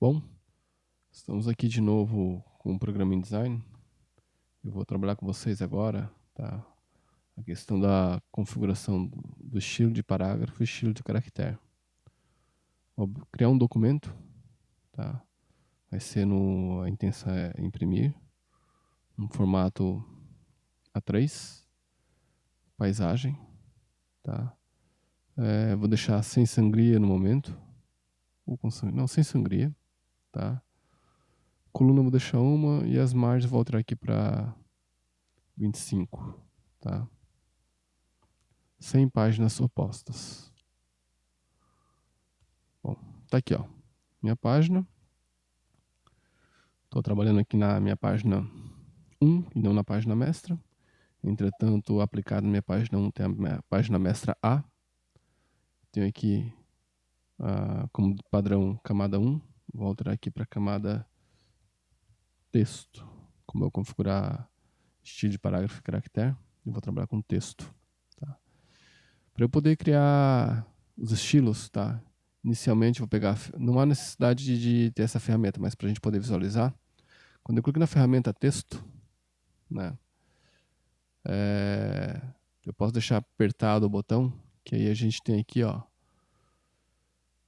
Bom, estamos aqui de novo com o Programming Design. Eu vou trabalhar com vocês agora, tá? A questão da configuração do estilo de parágrafo e estilo de caractere. Vou criar um documento, tá? Vai ser a intenção é imprimir no formato A3, paisagem, tá? Vou deixar sem sangria no momento, ou com sangria, não, sem sangria, tá? Coluna vou deixar uma e as margens vou alterar aqui para 25, tá? 100 páginas opostas. Bom, tá aqui, ó. Minha página. Estou trabalhando aqui na minha página 1 e não na página mestra. Entretanto, aplicado na minha página 1 tem a minha página mestra A. Tenho aqui como padrão camada 1. Vou alterar aqui para camada texto. Como eu configurar estilo de parágrafo e caractere, eu vou trabalhar com texto. Tá? Para eu poder criar os estilos, tá? Inicialmente vou pegar, não há necessidade de ter essa ferramenta, mas para a gente poder visualizar, quando eu clico na ferramenta texto, né, eu posso deixar apertado o botão, que aí a gente tem aqui, ó,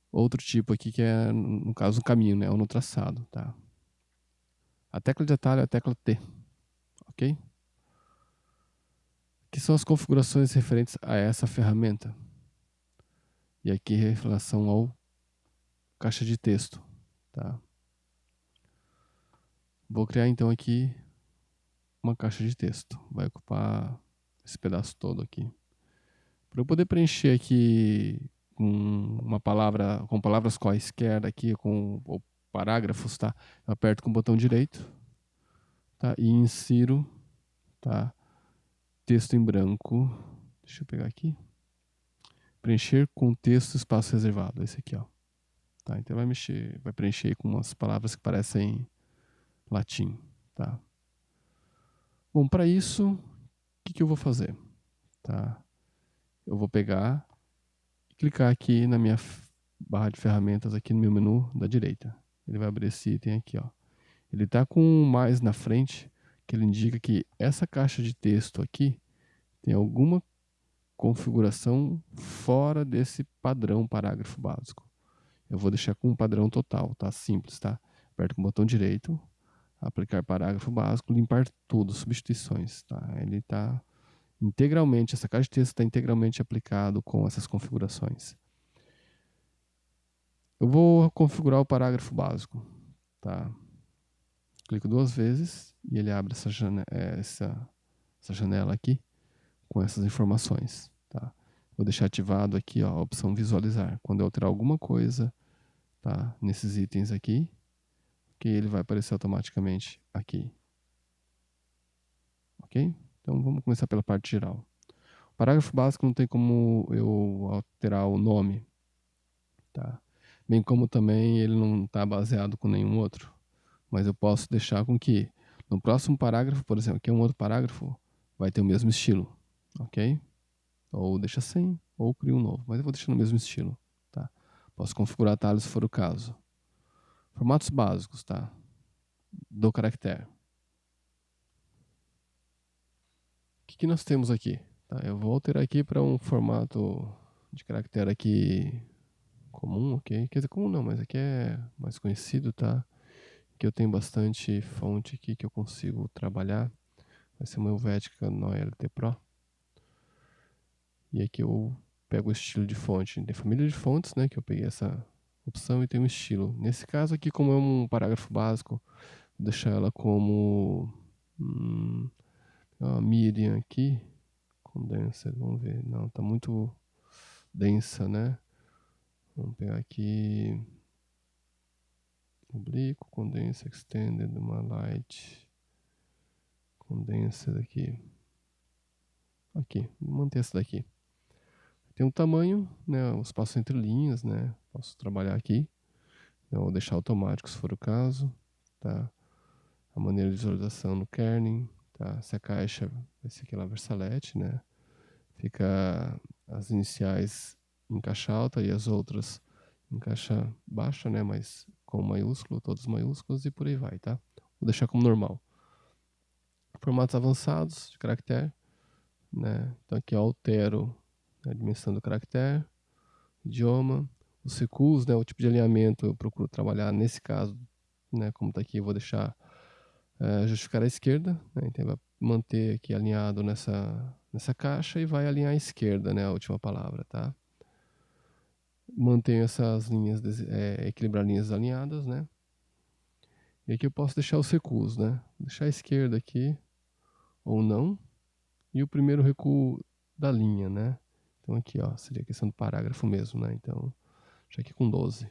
outro tipo aqui que é, no caso, o caminho, né, ou no traçado, tá? A tecla de atalho é a tecla T, ok? Que são as configurações referentes a essa ferramenta. E aqui em relação ao caixa de texto, tá? Vou criar então aqui uma caixa de texto. Vai ocupar esse pedaço todo aqui. Para eu poder preencher aqui com uma palavra, com palavras quaisquer aqui, ou parágrafos, tá? Eu aperto com o botão direito, tá? E insiro, tá? Texto em branco. Deixa eu pegar aqui. Preencher com texto espaço reservado. Esse aqui, ó. Tá? Então vai preencher com umas palavras que parecem latim, tá? Bom, para isso, o que eu vou fazer? Tá? Eu vou pegar e clicar aqui na minha barra de ferramentas, aqui no meu menu da direita. Ele vai abrir esse item aqui, ó. Ele está com um mais na frente, que ele indica que essa caixa de texto aqui tem alguma configuração fora desse padrão parágrafo básico. Eu vou deixar com um padrão total, tá? Simples, tá? Aperto com o botão direito, aplicar parágrafo básico, limpar tudo, substituições, tá? Ele está integralmente, essa caixa de texto está integralmente aplicado com essas configurações. Eu vou configurar o parágrafo básico, tá? Clico 2 vezes e ele abre essa janela aqui com essas informações, tá? Vou deixar ativado aqui, ó, a opção visualizar. Quando eu alterar alguma coisa, tá, nesses itens aqui, que ele vai aparecer automaticamente aqui. Ok? Então vamos começar pela parte geral. O parágrafo básico não tem como eu alterar o nome, tá? Bem como também ele não está baseado com nenhum outro. Mas eu posso deixar com que no próximo parágrafo, por exemplo, aqui é um outro parágrafo, vai ter o mesmo estilo, ok? Ou deixa sem, ou crio um novo, mas eu vou deixar no mesmo estilo, tá? Posso configurar atalhos se for o caso. Formatos básicos, tá? Do caractere. O que nós temos aqui? Tá, eu vou alterar aqui para um formato de caractere aqui comum, ok? Quer dizer, comum não, mas aqui é mais conhecido, tá? Que eu tenho bastante fonte aqui que eu consigo trabalhar. Vai ser uma Helvetica NoLT Pro. E aqui eu pego o estilo de fonte. Tem família de fontes, né? Que eu peguei essa opção e tem um estilo. Nesse caso aqui, como é um parágrafo básico, vou deixar ela como a Miriam aqui. Condenser, vamos ver. Não, tá muito densa, né? Vamos pegar aqui. Oblíquo, condenser, extended, uma light. Condenser aqui. Aqui, vou manter essa daqui. Tem um tamanho, né, o espaço entre linhas, né, posso trabalhar aqui, eu vou deixar automático se for o caso, tá? A maneira de visualização no kerning, tá? Se a caixa vai ser aquela versalete, né, fica as iniciais em caixa alta e as outras em caixa baixa, né? Mas com maiúsculo, todos maiúsculos e por aí vai, tá? Vou deixar como normal. Formatos avançados de caractere, né? Então aqui eu altero a dimensão do caractere, idioma, os recuos, né? O tipo de alinhamento eu procuro trabalhar nesse caso, né? Como tá aqui, eu vou deixar justificar à esquerda, né? Então vai manter aqui alinhado nessa caixa e vai alinhar à esquerda, né? A última palavra, tá? Mantenho essas linhas, equilibrar linhas alinhadas, né? E aqui eu posso deixar os recuos, né? Deixar à esquerda aqui, ou não. E o primeiro recuo da linha, né? Então aqui, ó, seria a questão do parágrafo mesmo, né? Então, deixa aqui com 12,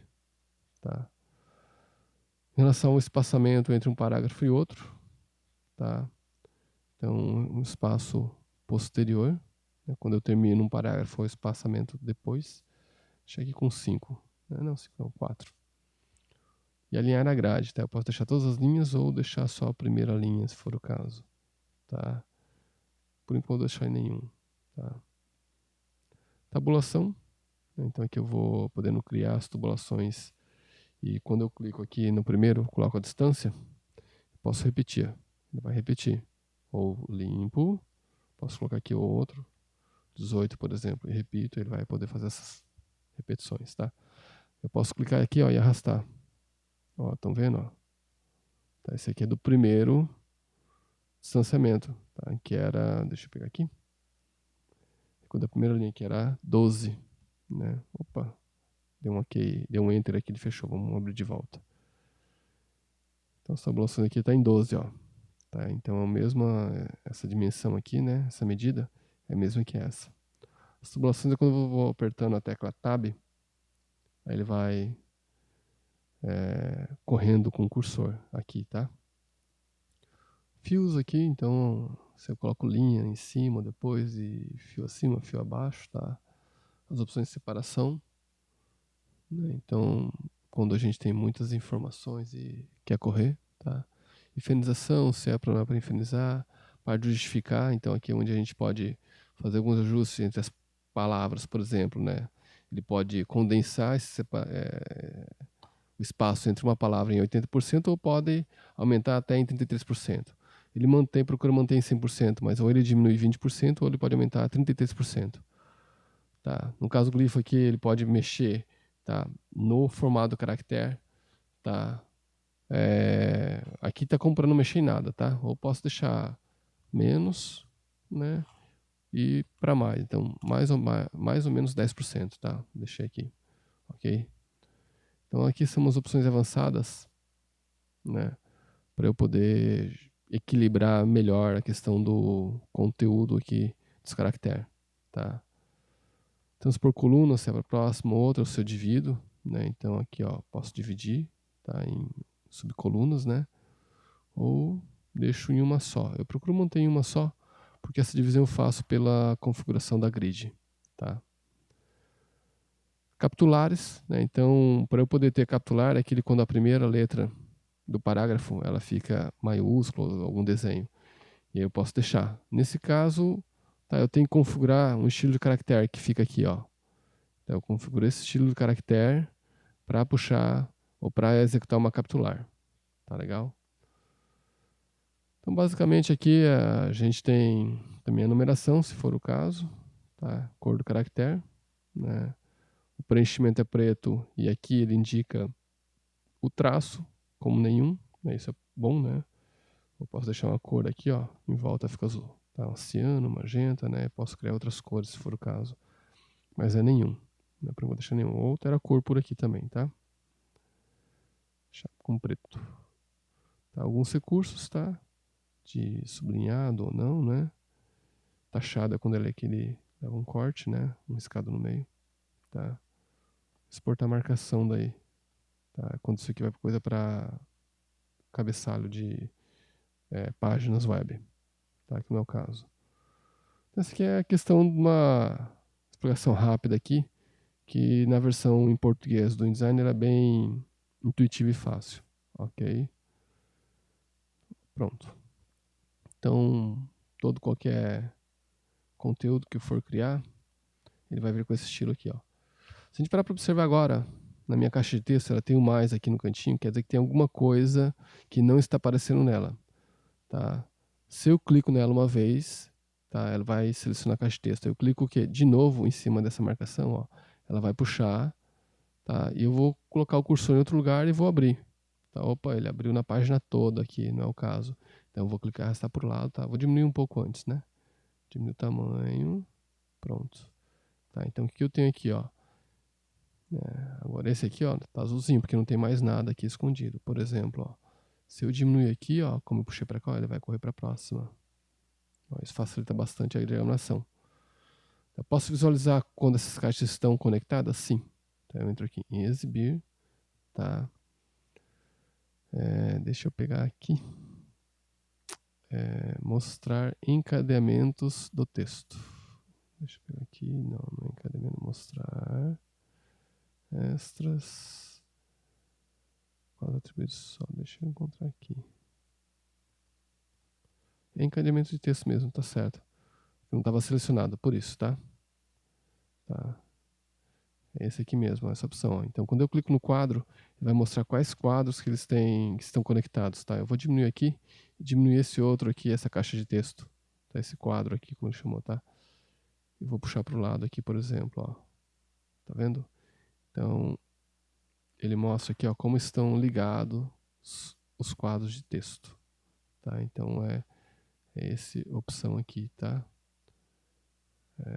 tá? Em relação ao espaçamento entre um parágrafo e outro, tá? Então, um espaço posterior, né? Quando eu termino um parágrafo, o espaçamento depois, deixa aqui com 5, né? Não, 5 não, 4. E alinhar a grade, tá? Eu posso deixar todas as linhas ou deixar só a primeira linha, se for o caso, tá? Por enquanto, vou deixar em nenhum, tá? Tabulação, né? Então aqui eu vou podendo criar as tabulações e quando eu clico aqui no primeiro, coloco a distância, posso repetir, ele vai repetir. Ou limpo, posso colocar aqui o outro, 18, por exemplo, e repito, ele vai poder fazer essas repetições, tá? Eu posso clicar aqui, ó, e arrastar. Ó, estão vendo, ó? Tá, esse aqui é do primeiro distanciamento, tá? Que era, deixa eu pegar aqui. Quando a primeira linha aqui era 12, né? Opa, deu um OK, deu um enter aqui, ele fechou, vamos abrir de volta. Então essa tabulação aqui está em 12, ó. Tá? Então a mesma, essa dimensão aqui, né? Essa medida é a mesma que essa. As tabulações é quando eu vou apertando a tecla Tab, aí ele vai correndo com o cursor aqui, tá? Fios aqui, então você coloca linha em cima depois e fio acima, fio abaixo, tá? As opções de separação, né? Então quando a gente tem muitas informações e quer correr, tá? Infinização, se é para infinizar, parte de justificar, então aqui é onde a gente pode fazer alguns ajustes entre as palavras, por exemplo, né? Ele pode condensar o espaço entre uma palavra em 80% ou pode aumentar até em 33%. Ele procura manter em 100%, mas ou ele diminui 20% ou ele pode aumentar a 33%. Tá? No caso do glifo aqui, ele pode mexer, tá? No formato do caractere, tá? Aqui está como para não mexer em nada, tá? Ou posso deixar menos, né? E para mais, então mais ou menos 10%, tá? Deixei aqui, ok? Então aqui são as opções avançadas, né? Para eu poder equilibrar melhor a questão do conteúdo aqui dos caracteres, tá? Transpor coluna, se é para próximo, outra, se eu divido, né? Então aqui, ó, posso dividir, tá? Em subcolunas, né? Ou deixo em uma só. Eu procuro manter em uma só, porque essa divisão eu faço pela configuração da grid, tá? Capitulares, né? Então, para eu poder ter capitular, é aquele quando a primeira letra do parágrafo ela fica maiúscula, algum desenho. E aí eu posso deixar. Nesse caso, tá, eu tenho que configurar um estilo de caractere que fica aqui, ó. Então, eu configuro esse estilo de caractere para puxar ou para executar uma capitular. Tá legal? Então, basicamente aqui a gente tem também a numeração, se for o caso, tá? Cor do caractere, né? O preenchimento é preto e aqui ele indica o traço como nenhum, né? Isso é bom, né? Eu posso deixar uma cor aqui, ó, em volta fica azul, tá? Um ciano, magenta, né? Posso criar outras cores se for o caso, mas é nenhum, né? Não vou deixar nenhum. Ou ter a cor por aqui também, tá? Deixar com preto. Tá? Alguns recursos, tá? De sublinhado ou não, né? Taxado é quando ele é aquele leva um corte, né? Um riscado no meio, tá? Exportar marcação daí, tá? Quando isso aqui vai para coisa para cabeçalho de páginas web, tá? Que não é o caso. Então, essa aqui é a questão de uma explicação rápida aqui, que na versão em português do InDesign era bem intuitivo e fácil, ok? Pronto. Então, todo qualquer conteúdo que eu for criar, ele vai vir com esse estilo aqui, ó. Se a gente parar para observar agora, na minha caixa de texto, ela tem um mais aqui no cantinho, quer dizer que tem alguma coisa que não está aparecendo nela, tá? Se eu clico nela uma vez, tá? Ela vai selecionar a caixa de texto. Eu clico o quê? De novo em cima dessa marcação, ó. Ela vai puxar, tá? E eu vou colocar o cursor em outro lugar e vou abrir. Tá? Opa, ele abriu na página toda aqui, não é o caso. Então eu vou clicar e arrastar pro lado, tá? Vou diminuir um pouco antes, né? Diminuir o tamanho. Pronto. Tá? Então o que eu tenho aqui, ó? Agora esse aqui, ó, tá azulzinho, porque não tem mais nada aqui escondido. Por exemplo, ó, se eu diminuir aqui, ó, como eu puxei para cá, ó, ele vai correr para a próxima. Ó, isso facilita bastante a diagramação. Eu posso visualizar quando essas caixas estão conectadas? Sim. Então eu entro aqui em exibir, tá? Deixa eu pegar aqui. Mostrar encadeamentos do texto. Deixa eu pegar aqui, não é encadeamento, mostrar extras. Quatro atributos só, deixa eu encontrar aqui. Encadeamento de texto mesmo, tá certo. Não estava selecionado, por isso, tá? Tá. É esse aqui mesmo, essa opção. Ó. Então, quando eu clico no quadro, ele vai mostrar quais quadros que eles têm, que estão conectados, tá? Eu vou diminuir aqui e diminuir esse outro aqui, essa caixa de texto. Tá? Esse quadro aqui, como ele chamou, tá? E vou puxar para o lado aqui, por exemplo, ó. Tá vendo? Então, ele mostra aqui, ó, como estão ligados os quadros de texto, tá? Então, é essa opção aqui, tá?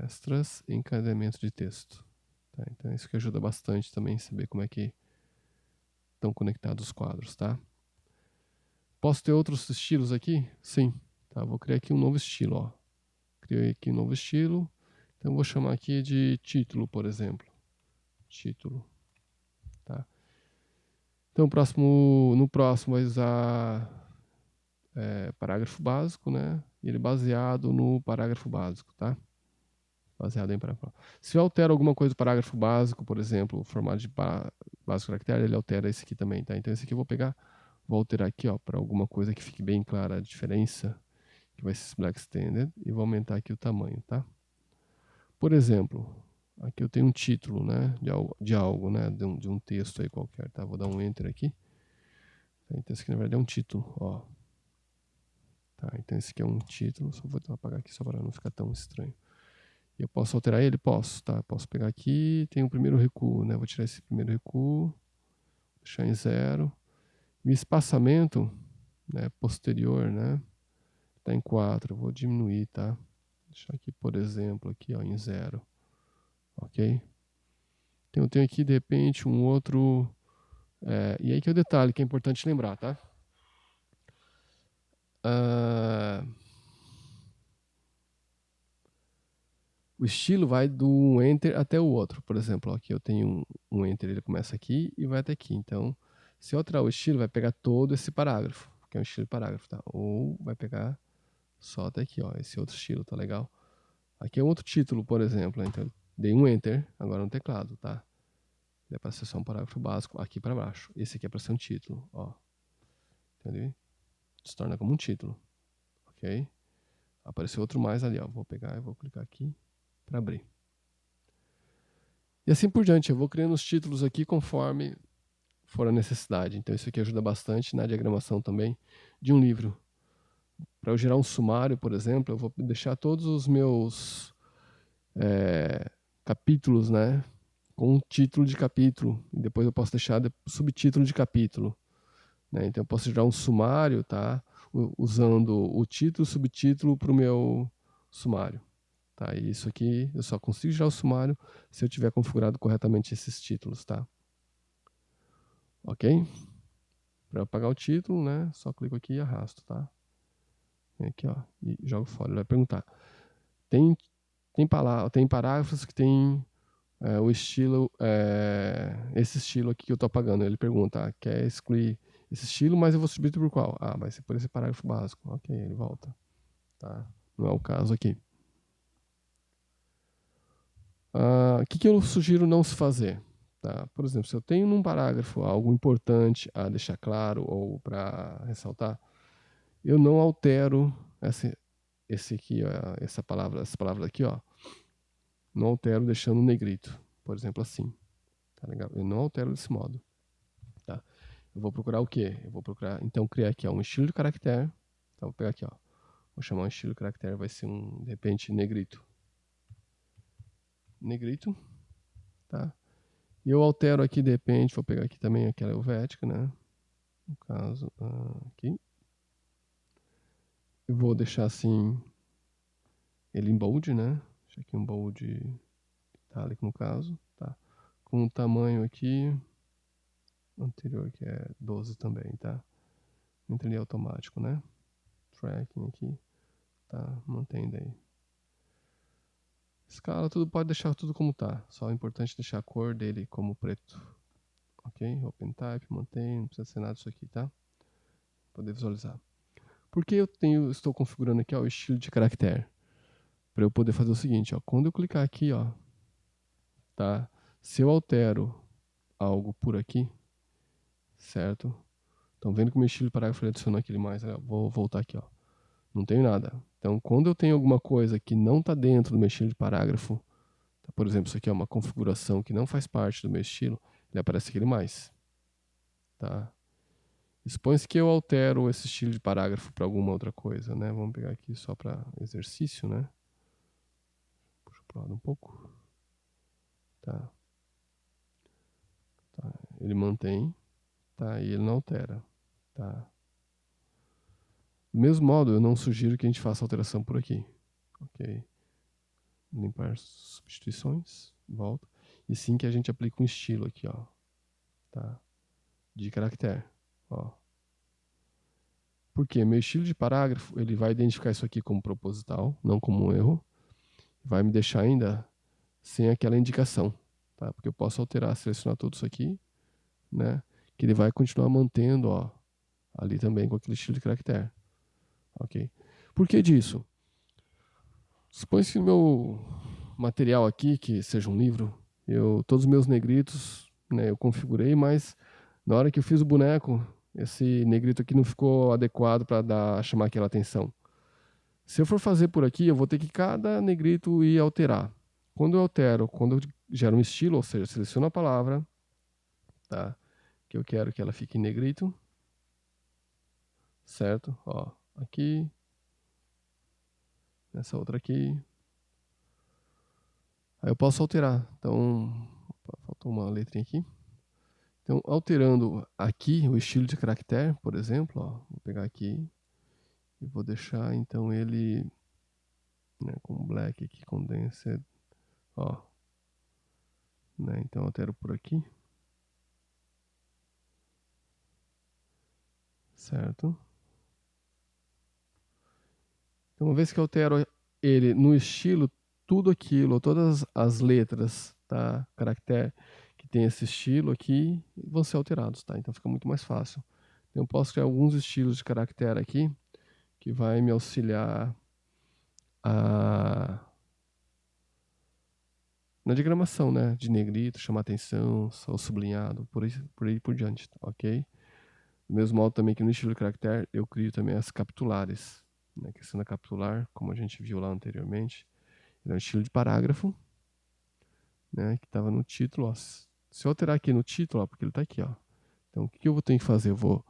Extras, encadeamento de texto. Tá? Então, isso que ajuda bastante também a saber como é que estão conectados os quadros, tá? Posso ter outros estilos aqui? Sim. Tá, vou criar aqui um novo estilo, ó. Criei aqui um novo estilo. Então, vou chamar aqui de título, por exemplo. Título. Tá? Então, no próximo vai usar parágrafo básico, né? E ele baseado no parágrafo básico, tá? Baseado em parágrafo. Se eu altero alguma coisa do parágrafo básico, por exemplo, o formato de básico caractere, ele altera esse aqui também, tá? Então esse aqui eu vou pegar, vou alterar aqui, ó, para alguma coisa que fique bem clara a diferença, que vai ser Black Standard, e vou aumentar aqui o tamanho, tá? Por exemplo, aqui eu tenho um título, né, de algo, né, de um texto aí qualquer, tá? Vou dar um Enter aqui. Então esse aqui na verdade é um título, ó. Tá, então esse aqui é um título, só vou apagar aqui só para não ficar tão estranho. Eu posso alterar ele? Posso, tá? Posso pegar aqui, tem o primeiro recuo, né? Vou tirar esse primeiro recuo, deixar em 0. E o espaçamento, né, posterior, né, tá em 4. Vou diminuir, tá? Deixar aqui, por exemplo, aqui, ó, em 0. Ok? Então eu tenho aqui, de repente, um outro... e aí que é o detalhe que é importante lembrar, tá? O estilo vai do Enter até o outro. Por exemplo, ó, aqui eu tenho um Enter, ele começa aqui e vai até aqui. Então, se eu alterar o estilo, vai pegar todo esse parágrafo, que é um estilo de parágrafo, tá? Ou vai pegar só até aqui, ó, esse outro estilo, tá legal? Aqui é um outro título, por exemplo, né? Então eu dei um Enter agora no teclado, tá? É para ser só um parágrafo básico aqui para baixo. Esse aqui é para ser um título, ó. Entendeu? Se torna como um título, ok? Apareceu outro mais ali, ó. Vou pegar e vou clicar aqui para abrir. E assim por diante, eu vou criando os títulos aqui conforme for a necessidade. Então isso aqui ajuda bastante na diagramação também de um livro. Para eu gerar um sumário, por exemplo, eu vou deixar todos os meus capítulos, né, com um título de capítulo. E depois eu posso deixar subtítulo de capítulo. Né? Então eu posso gerar um sumário, tá, usando o título e o subtítulo para o meu sumário. Tá? E isso aqui eu só consigo gerar o sumário se eu tiver configurado corretamente esses títulos, tá? Ok? Para apagar o título, né? Só clico aqui e arrasto, tá? Vem aqui, ó, e jogo fora. Ele vai perguntar. Tem parágrafos que tem o estilo, esse estilo aqui que eu tô apagando. Ele pergunta, quer excluir esse estilo, mas eu vou substituir por qual? Ah, vai ser por esse parágrafo básico. Ok, ele volta. Tá? Não é o caso aqui. O que eu sugiro não se fazer? Tá? Por exemplo, se eu tenho num parágrafo algo importante a deixar claro ou para ressaltar, eu não altero essa palavra aqui, ó. Não altero deixando negrito, por exemplo, assim. tá legal? Eu não altero desse modo, tá? Eu vou procurar o quê? Eu vou procurar, então, criar aqui, ó, um estilo de caractere. Então, vou pegar aqui, ó. Vou chamar um estilo de caractere, vai ser um, de repente, negrito. Negrito, tá? E eu altero aqui, de repente, vou pegar aqui também aquela helvética, né? No caso, aqui. Eu vou deixar assim, ele em bold, né? Deixa aqui um bold itálico no caso, tá? Com o tamanho aqui, anterior que é 12 também, tá? Entre automático, né? Tracking aqui, tá? Mantendo aí. Escala, tudo pode deixar tudo como tá. Só é importante deixar a cor dele como preto. Ok? Open type, mantém, não precisa ser nada disso aqui, tá? Poder visualizar. Por que estou configurando aqui ó, o estilo de caractere? Para eu poder fazer o seguinte, ó, quando eu clicar aqui, ó, tá? Se eu altero algo por aqui, certo? Estão vendo que o meu estilo de parágrafo adicionou aquele mais, né? Vou voltar aqui, ó. Não tenho nada. Então, quando eu tenho alguma coisa que não está dentro do meu estilo de parágrafo, tá? Por exemplo, isso aqui é uma configuração que não faz parte do meu estilo, ele aparece aquele mais, tá? Supõe-se que eu altero esse estilo de parágrafo para alguma outra coisa, né? Vamos pegar aqui só para exercício, né? Puxa para o lado um pouco. Tá. Tá. Ele mantém, tá? E ele não altera, tá? Do mesmo modo, eu não sugiro que a gente faça alteração por aqui, ok? Limpar substituições, volta. E sim que a gente aplica um estilo aqui, ó, tá? De caractere, ó. Porque meu estilo de parágrafo, ele vai identificar isso aqui como proposital, não como um erro. Vai me deixar ainda sem aquela indicação, tá? Porque eu posso alterar, selecionar tudo isso aqui, né? Que ele vai continuar mantendo, ó, ali também com aquele estilo de caractere, ok? Por que disso? Supõe que o meu material aqui, que seja um livro, todos os meus negritos, né, eu configurei, mas na hora que eu fiz o boneco, esse negrito aqui não ficou adequado para chamar aquela atenção. Se eu for fazer por aqui, eu vou ter que cada negrito ir alterar. Quando eu altero, quando eu gero um estilo, ou seja, seleciono a palavra, tá? Que eu quero que ela fique em negrito, certo? Ó, aqui, nessa outra aqui. Aí eu posso alterar. Então, opa, faltou uma letrinha aqui. Então, alterando aqui o estilo de caractere, por exemplo, ó, vou pegar aqui e vou deixar então ele, né, com black aqui, condensed, ó, né, então altero por aqui, certo? Então, uma vez que eu altero ele no estilo, tudo aquilo, todas as letras, tá, caractere que tem esse estilo aqui, vão ser alterados, tá? Então fica muito mais fácil. Então, eu posso criar alguns estilos de caractere aqui, que vai me auxiliar na diagramação, né? De negrito, chamar atenção, ou sublinhado, por aí por diante, ok? Do mesmo modo também que no estilo de caractere, eu crio também as capitulares. Né? A questão da capitular, como a gente viu lá anteriormente, é um estilo de parágrafo, né? Que estava no título, ó. Se eu alterar aqui no título, ó, porque ele está aqui, ó. Então, o que eu vou ter que fazer? Eu vou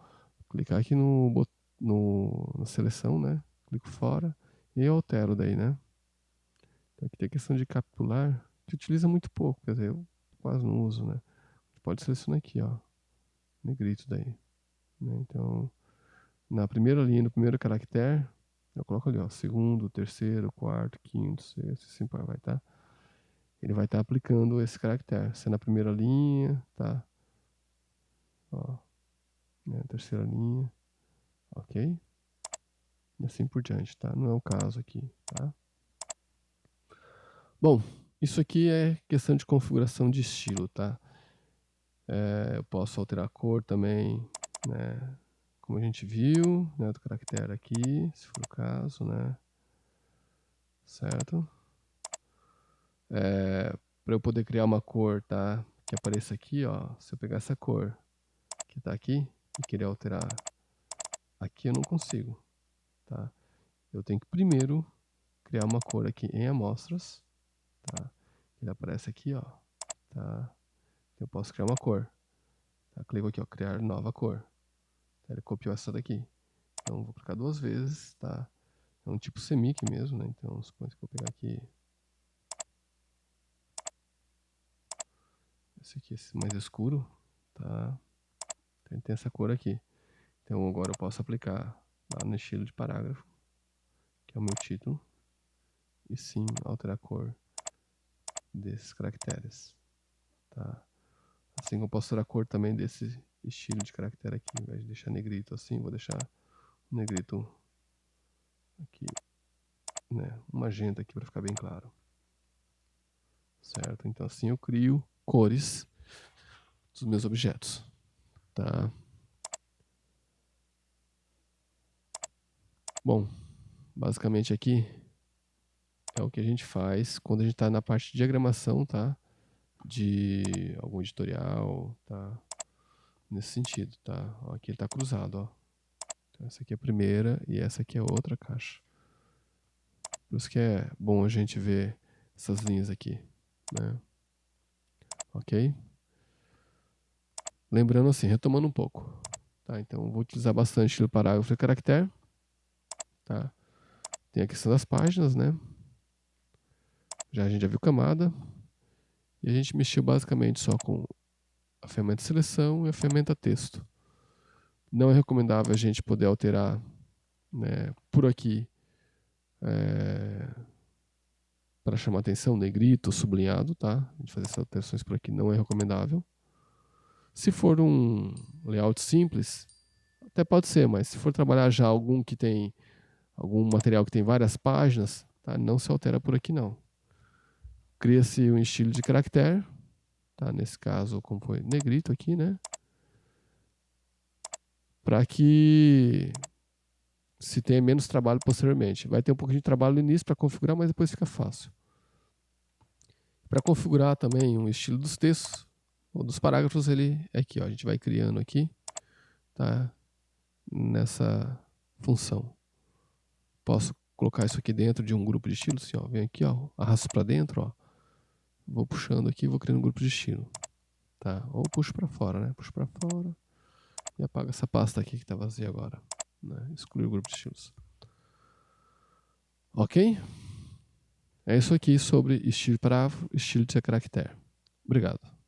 clicar aqui na seleção, né? Clico fora e eu altero daí, né? Então, aqui tem a questão de capitular, que utiliza muito pouco, quer dizer, eu quase não uso, né? Pode selecionar aqui, ó, negrito daí, né? Então, na primeira linha, no primeiro caractere, eu coloco ali, ó, segundo, terceiro, quarto, quinto, sexto, assim vai estar. Ele vai estar aplicando esse caractere. Se é na primeira linha, tá? Ó, né, terceira linha, ok? E assim por diante, tá? Não é o caso aqui, tá? Bom, isso aqui é questão de configuração de estilo, tá? Eu posso alterar a cor também, né? Como a gente viu, né? Do caractere aqui, se for o caso, né? Certo? Para eu poder criar uma cor, tá? Que apareça aqui, ó. Se eu pegar essa cor que tá aqui e querer alterar aqui, eu não consigo, tá? Eu tenho que primeiro criar uma cor aqui em amostras, tá? Ele aparece aqui, ó, tá? Eu posso criar uma cor. Tá? Clico aqui, ó, criar nova cor. Ele copiou essa daqui. Então, vou clicar 2 vezes, tá? É um tipo semic mesmo, né? Então, suponho que eu vou pegar aqui. Esse aqui, esse mais escuro, tá? Então, tem essa cor aqui. Então, agora eu posso aplicar lá no estilo de parágrafo, que é o meu título. E sim, alterar a cor desses caracteres, tá? Assim como eu posso alterar a cor também desse estilo de caractere aqui. Ao invés de deixar negrito assim, vou deixar negrito aqui, né? Um magenta aqui para ficar bem claro. Certo? Então assim eu crio cores dos meus objetos, tá? Bom, basicamente aqui é o que a gente faz quando a gente está na parte de diagramação, tá? De algum editorial, tá? Nesse sentido, tá? Ó, aqui ele está cruzado, ó. Então, essa aqui é a primeira e essa aqui é a outra caixa. Por isso que é bom a gente ver essas linhas aqui, né? Ok? Lembrando assim, retomando um pouco, tá? Então, vou utilizar bastante estilo parágrafo e caractere, tá? Tem a questão das páginas, né? A gente já viu camada. E a gente mexeu basicamente só com a ferramenta seleção e a ferramenta texto. Não é recomendável a gente poder alterar, né, por aqui para chamar atenção, negrito, sublinhado, tá? A gente fazer essas alterações por aqui não é recomendável. Se for um layout simples, até pode ser, mas se for trabalhar já algum material que tem várias páginas, tá? Não se altera por aqui não. Cria-se um estilo de caractere, tá? Nesse caso, como foi negrito aqui, né? Para que se tenha menos trabalho posteriormente. Vai ter um pouquinho de trabalho no início para configurar, mas depois fica fácil. Para configurar também um estilo dos textos, ou dos parágrafos, ele é aqui, ó, a gente vai criando aqui, tá? Nessa função. Posso colocar isso aqui dentro de um grupo de estilos, assim, ó, vem aqui, ó, arrasto para dentro, ó, vou puxando aqui, vou criando um grupo de estilo, tá? Ou puxo para fora, né? Puxo para fora e apago essa pasta aqui que está vazia agora, né? Exclui o grupo de estilos. Ok? É isso aqui sobre estilo de parágrafo, estilo de caractere. Obrigado.